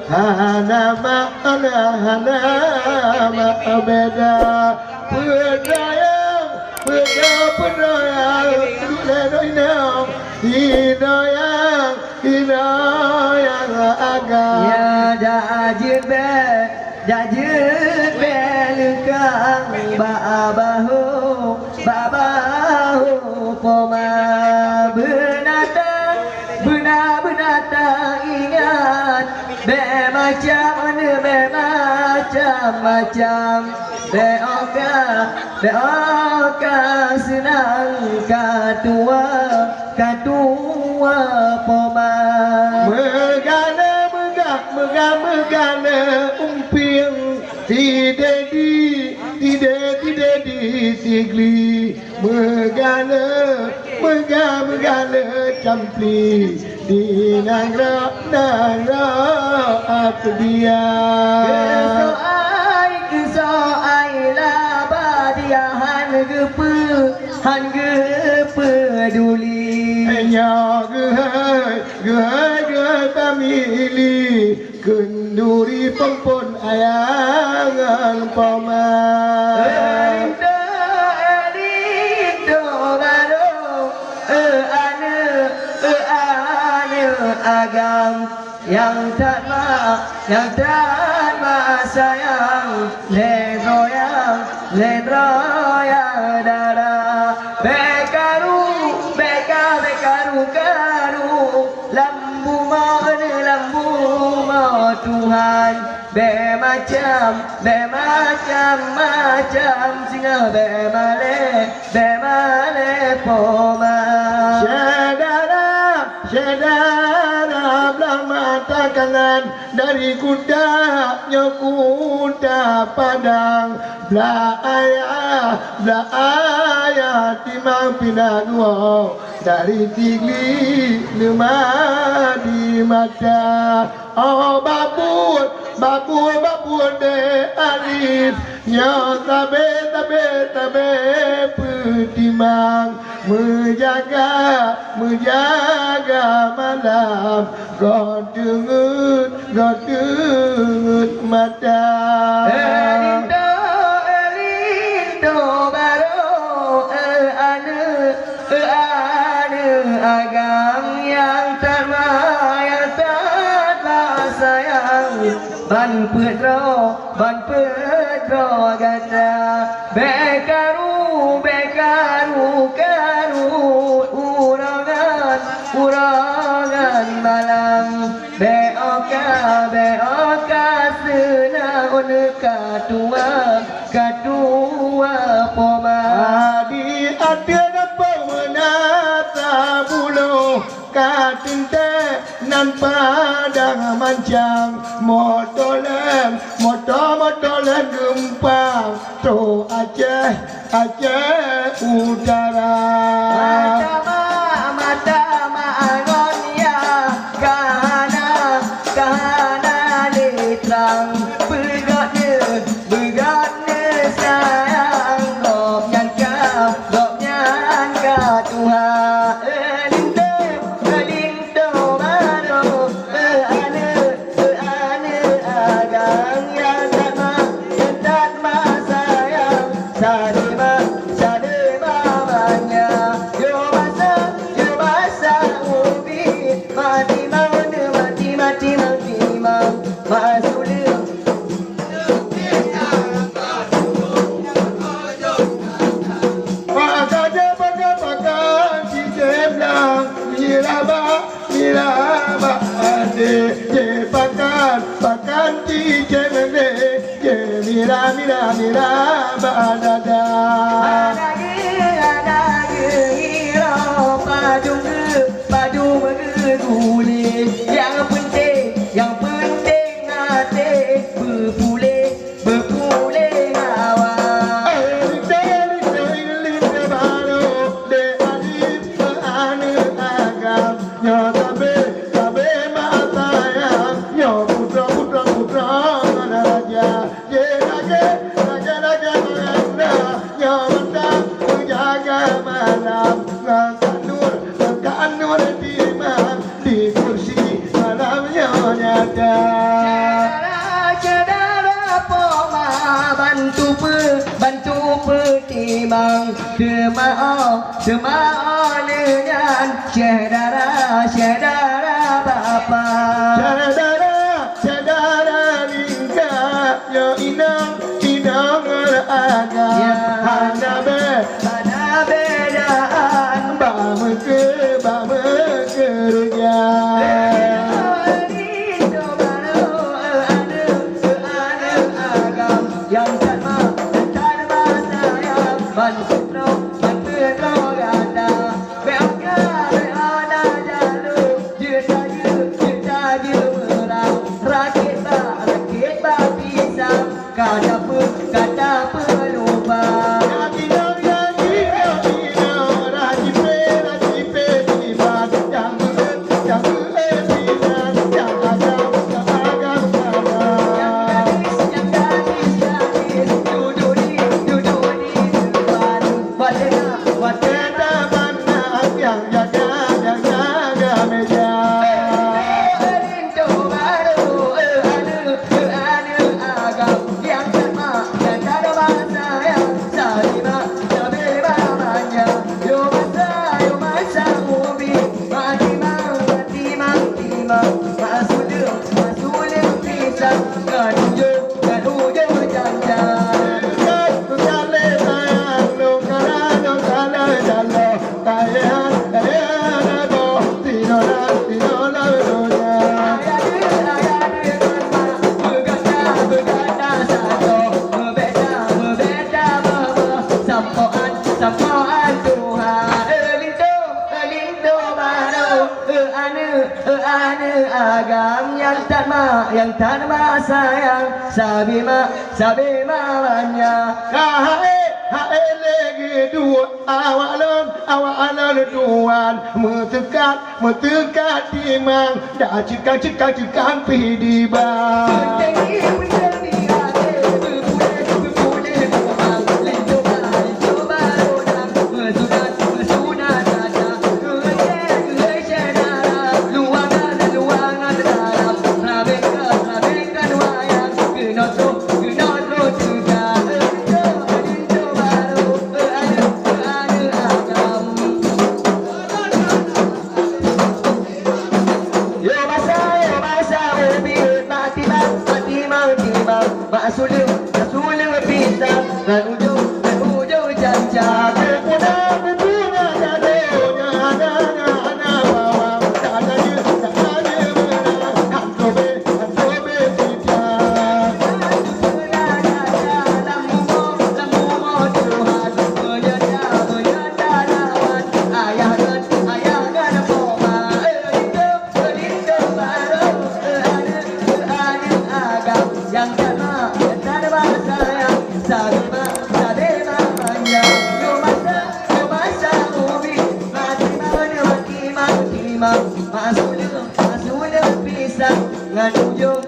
Hanama beda pedayang pedayang hidayang agam ya dajir be lukang babahu poma benatang ingat be macam be oka senang katua poma megana umpiang tidak di tigli megana campli di nangra apa dia kesoai lah badiahan han peduli hanya gehai famili kenduri pempon ayangan paman agam yang tak sayang lendroyang darah bekaru lambu mau Tuhan be macam singa be male poma Syedara belah mata kanan dari kuda padang belah ayah timang pindah dua dari tigli lima di mata oh babur de alif nyata tabe petimang menjaga malam God dengut mata Elindo baru ane agam yang tak sayang ban pedro ganda bekaru urangan malam beoka senaun katua poma di ada pemenata bulu katinte nan padang mancang motolen gempang to Aceh utara mata angonia kahana letrang begatnya sayang gopnyan ka Tuhan lindo baru ane agang yang tak sayang sadema banyak yo masa ubi mati masulim pakai si temblang miraba ade je pakan si jemende je miraba dada padung guli yang penting nate berpulih awal Kanur di kursi malam bantu pertimang dengan saudara bapa. Saudara lingkar yo inang agam hanya bedaan bama kerja. Yang tanpa sayang bantu ganda beana jalur juta merang rakit ba pisang kata pelupa. Agam yang tanpa sayang sabi mamanya hae lagi dua awak alon tuan metekat timang dah cekang pi di bang. Suling pisang dan ujung janjang. Masuk pisang ngan ujung